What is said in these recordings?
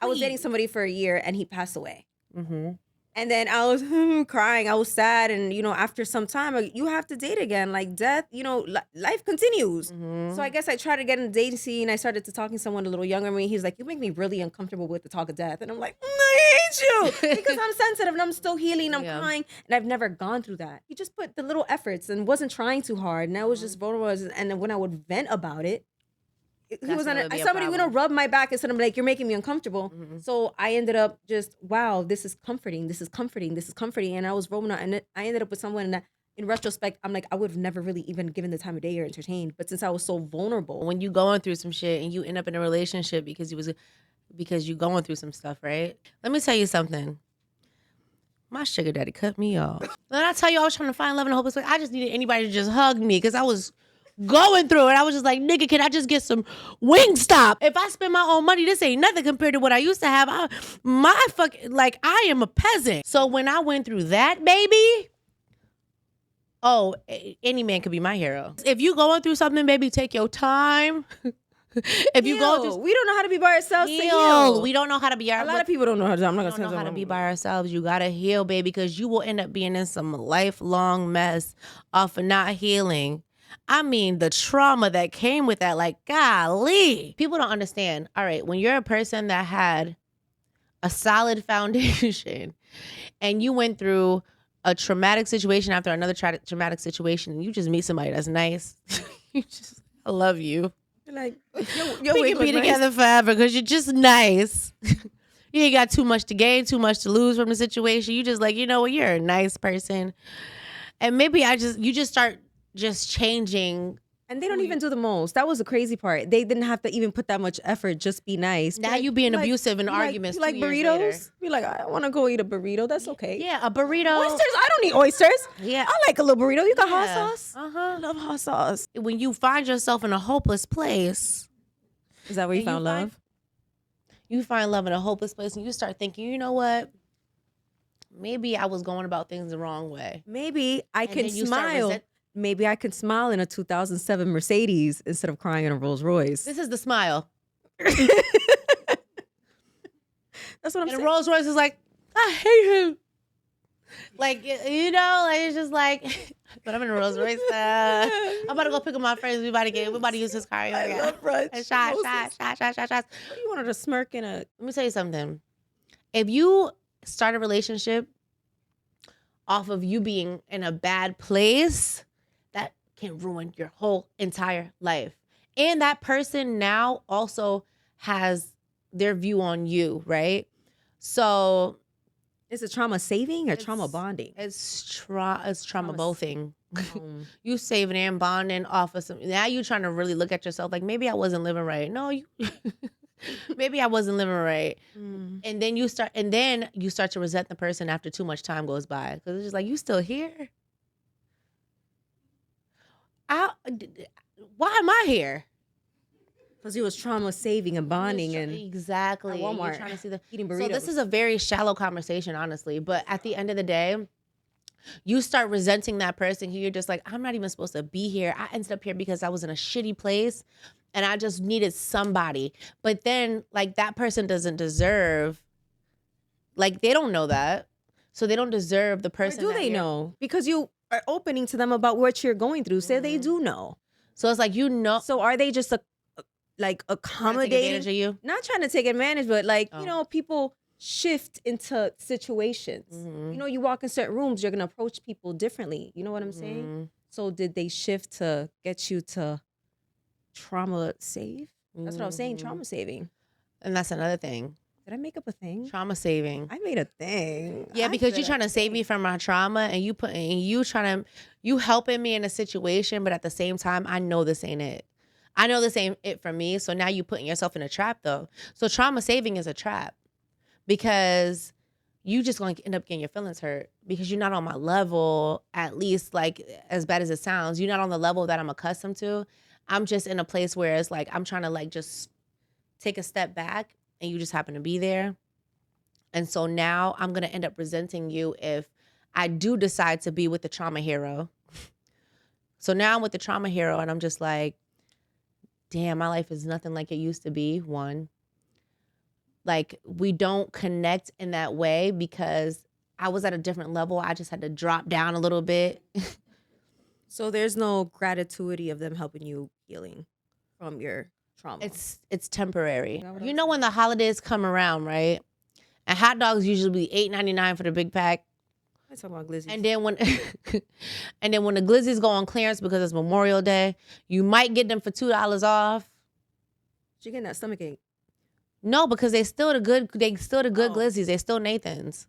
I was dating somebody for a year and he passed away. Mm-hmm. And then I was crying. I was sad. And, after some time, you have to date again. Like death, life continues. Mm-hmm. So I guess I tried to get in the dating scene. I started to talking to someone a little younger than me. He was like, you make me really uncomfortable with the talk of death. And I'm like, I hate you. Because I'm sensitive and I'm still healing. I'm crying. And I've never gone through that. He just put the little efforts and wasn't trying too hard. And I was just vulnerable. And then when I would vent about it, he was on somebody would rub my back instead of like, you're making me uncomfortable. Mm-hmm. So I ended up just, wow, this is comforting. This is comforting. This is comforting. And I was rolling out, and I ended up with someone that, in retrospect, I'm like, I would have never really even given the time of day or entertained. But since I was so vulnerable, when you going through some shit and you end up in a relationship because you going through some stuff, right? Let me tell you something. My sugar daddy cut me off. When I tell you I was trying to find love in a hopeless way, I just needed anybody to just hug me because I was going through it. I was just like, nigga, can I just get some Wingstop? If I spend my own money, this ain't nothing compared to what I used to have. I am a peasant. So when I went through that, baby, any man could be my hero. If you going through something, baby, take your time. If you go through, we don't know how to be by ourselves. Heal. We don't know how to be. A lot of people don't know how to. I'm not gonna say know how to be by ourselves. You gotta heal, baby, because you will end up being in some lifelong mess off of not healing. I mean, the trauma that came with that, like, golly. People don't understand. All right, when you're a person that had a solid foundation and you went through a traumatic situation after another traumatic situation, and you just meet somebody that's nice, I love you. Like, we can be together forever because you're just nice. You ain't got too much to gain, too much to lose from the situation. You just like, you know what, you're a nice person. And maybe you just start just changing. And they don't even do the most. That was the crazy part. They didn't have to even put that much effort. Just be nice. Now you being abusive in arguments. You like burritos? You're like, I want to go eat a burrito. That's okay. Yeah, a burrito. Oysters? I don't eat oysters. Yeah, I like a little burrito. You got hot sauce? I love hot sauce. When you find yourself in a hopeless place, is that where you found love? You find love in a hopeless place, and you start thinking, you know what? Maybe I was going about things the wrong way. Maybe I can smile. Maybe I could smile in a 2007 Mercedes instead of crying in a Rolls Royce. This is the smile. That's what I'm saying. And a Rolls Royce is like, I hate him. Like, it's just like, but I'm in a Rolls Royce. I'm about to go pick up my friends. We about to use his car. I love brunch. And shots. What do you want to smirk in a... Let me tell you something. If you start a relationship off of you being in a bad place, that can ruin your whole entire life. And that person now also has their view on you, right? So is it trauma saving or trauma bonding? It's trauma bothing. You saving and bonding off of something. Now you trying to really look at yourself like, maybe I wasn't living right. No, maybe I wasn't living right. And then you start to resent the person after too much time goes by. Because it's just like, you still here? Why am I here? Because he was trauma saving and bonding exactly. At Walmart. You're trying to see eating burritos. So this is a very shallow conversation, honestly. But at the end of the day, you start resenting that person who you're just like, I'm not even supposed to be here. I ended up here because I was in a shitty place and I just needed somebody. But then, like, that person doesn't deserve, like, they don't know that. So they don't deserve the person. Or do they know? Because you are opening to them about what you're going through. Say they do know. So it's like, So are they just accommodating? Of you? Not trying to take advantage, but people shift into situations. You walk in certain rooms, you're gonna approach people differently. You know what I'm saying? So did they shift to get you to trauma save? That's what I was saying, trauma saving. And that's another thing. Did I make up a thing? Trauma saving. I made a thing. Yeah, because you're trying to save me from my trauma, and you helping me in a situation, but at the same time, I know this ain't it. I know this ain't it for me. So now you putting yourself in a trap, though. So trauma saving is a trap because you just going to end up getting your feelings hurt because you're not on my level. At least, like, as bad as it sounds, you're not on the level that I'm accustomed to. I'm just in a place where it's like I'm trying to like just take a step back. And you just happen to be there. And so now I'm going to end up resenting you if I do decide to be with the trauma hero. So now I'm with the trauma hero and I'm just like, damn, my life is nothing like it used to be, one. like we don't connect in that way because I was at a different level. I just had to drop down a little bit. So there's no gratitude of them helping you healing from your trauma. It's temporary. Is that what You I'm know when saying? the holidays come around, right? And hot dogs usually be $8.99 for the big pack. I'm talking about glizzies. And then when and then when the glizzies go on clearance because it's Memorial Day, you might get them for $2 off. She getting that stomach ache. No, because they still the good Oh. glizzies. They still Nathan's.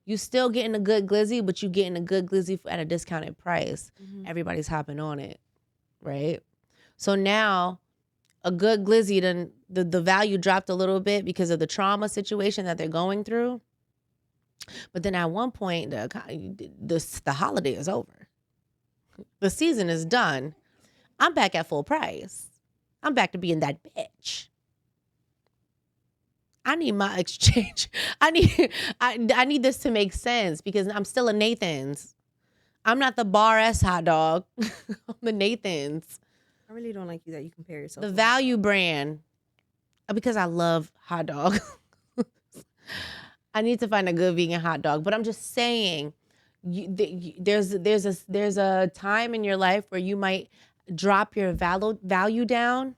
You still getting a good glizzy, but you getting a good glizzy at a discounted price. Mhm. Everybody's hopping on it, right? So now a good glizzy, then the value dropped a little bit because of the trauma situation that they're going through. But then at one point, the holiday is over. The season is done. I'm back at full price. I'm back to being that bitch. I need my exchange. I need this to make sense because I'm still a Nathan's. I'm not the Bar S hot dog. I'm the Nathan's. I really don't like you that you compare yourself The to a hot value dog. brand. Because I love hot dog. I need to find a good vegan hot dog. But I'm just saying, there's a time in your life where you might drop your value down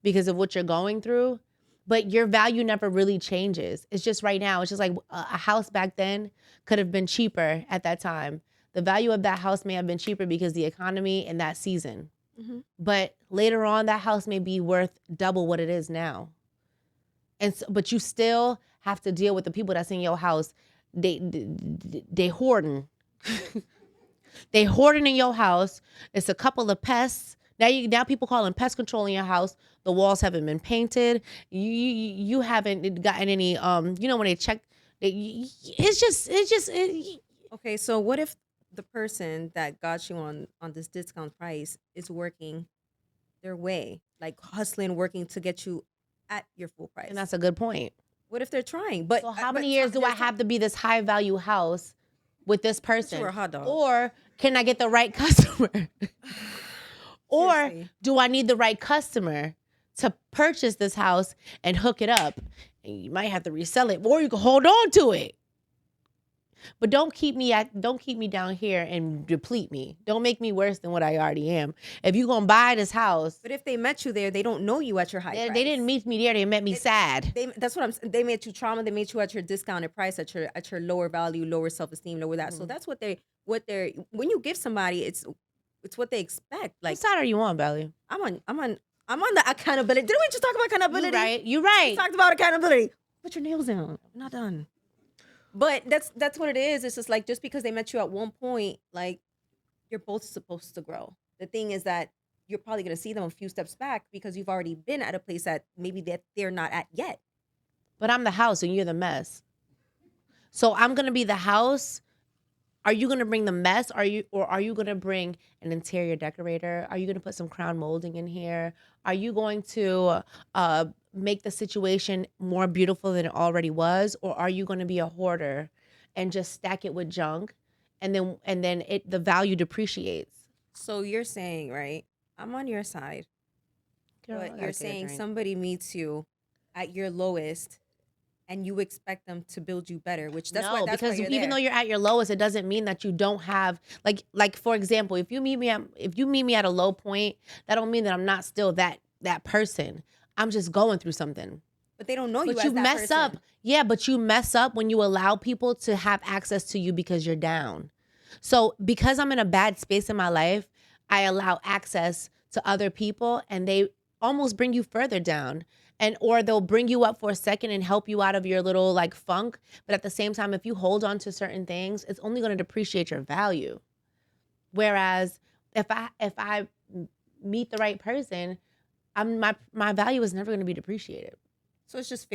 because of what you're going through, but your value never really changes. It's just right now. It's just like a house back then could have been cheaper at that time. The value of that house may have been cheaper because the economy in that season. Mm-hmm. But later on, that house may be worth double what it is now. And so, but you still have to deal with the people that's in your house. They hoarding. They hoarding in your house. It's a couple of pests. Now people calling pest control in your house. The walls haven't been painted. You haven't gotten any when they check. Okay, so what if the person that got you on this discount price is working their way, like hustling, working to get you at your full price? And that's a good point. What if they're trying? But So how many years do I have to be this high value house with this person? You're a hot dog. Or can I get the right customer? Or Seriously. do I need the right customer to purchase this house and hook it up? And you might have to resell it, or you can hold on to it. But don't keep me down here and deplete me. Don't make me worse than what I already am. If you're gonna buy this house, But if they met you there, they don't know you at your high price. they didn't meet me there. They met me sad. That's what I'm saying. They met you trauma. They met you at your discounted price, at your lower value, lower self esteem, lower that. So that's what they're when you give somebody, it's what they expect. Like, what side are you on, Belly? I'm on the accountability. Didn't we just talk about accountability? You right. We talked about accountability. Put your nails down. I'm not done. But that's what it is. It's just like, just because they met you at one point, like, you're both supposed to grow. The thing is that you're probably going to see them a few steps back because you've already been at a place that maybe that they're not at yet. But I'm the house and you're the mess. So I'm going to be the house. Are you going to bring the mess? Are you going to bring an interior decorator? Are you going to put some crown molding in here? Are you going to make the situation more beautiful than it already was? Or are you going to be a hoarder and just stack it with junk, and then the value depreciates? So you're saying, right? I'm on your side. Girl, but you're saying somebody meets you at your lowest and you expect them to build you better, which that's why because you're even there. though you're at your lowest, it doesn't mean that you don't have like for example, if you meet me at a low point, that don't mean that I'm not still that person. I'm just going through something. But they don't know you But as you that mess person. up. Yeah, but you mess up when you allow people to have access to you because you're down. So because I'm in a bad space in my life, I allow access to other people and they almost bring you further down. Or they'll bring you up for a second and help you out of your little like funk. But at the same time, if you hold on to certain things, it's only going to depreciate your value. Whereas if I meet the right person, my value is never going to be depreciated. So it's just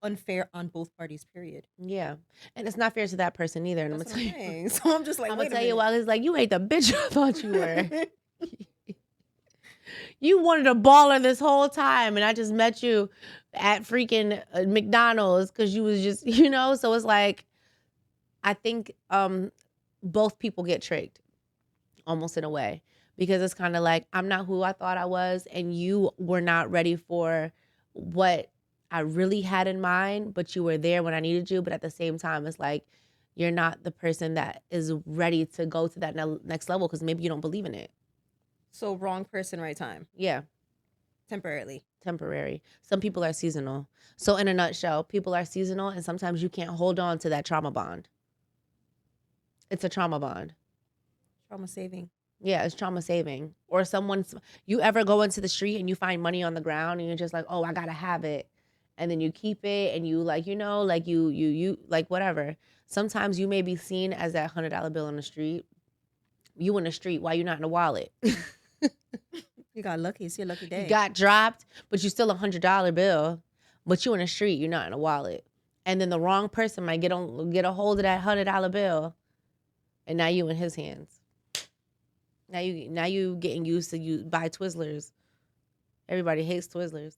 unfair on both parties, period. Yeah. And it's not fair to that person either. And That's I'm going to tell you. So I'm just like, I'm going to tell you why. It's like, you ain't the bitch I thought you were. You wanted a baller this whole time, and I just met you at freaking McDonald's because you was just, so it's like, I think both people get tricked almost in a way, because it's kind of like, I'm not who I thought I was, and you were not ready for what I really had in mind, but you were there when I needed you. But at the same time, it's like you're not the person that is ready to go to that next level because maybe you don't believe in it. So wrong person, right time. Yeah. Temporary. Some people are seasonal. So in a nutshell, people are seasonal, and sometimes you can't hold on to that trauma bond. It's a trauma bond. Trauma saving. Yeah, it's trauma saving. Or you ever go into the street and you find money on the ground and you're just like, oh, I gotta have it. And then you keep it and you like, like you like whatever. Sometimes you may be seen as that $100 bill in the street. You in the street, why you not in the wallet? You got lucky. It's your lucky day. You got dropped, but you still $100 bill. But you in the street, you're not in a wallet. And then the wrong person might get a hold of that $100 bill, and now you in his hands. Now you getting used to you buy Twizzlers. Everybody hates Twizzlers.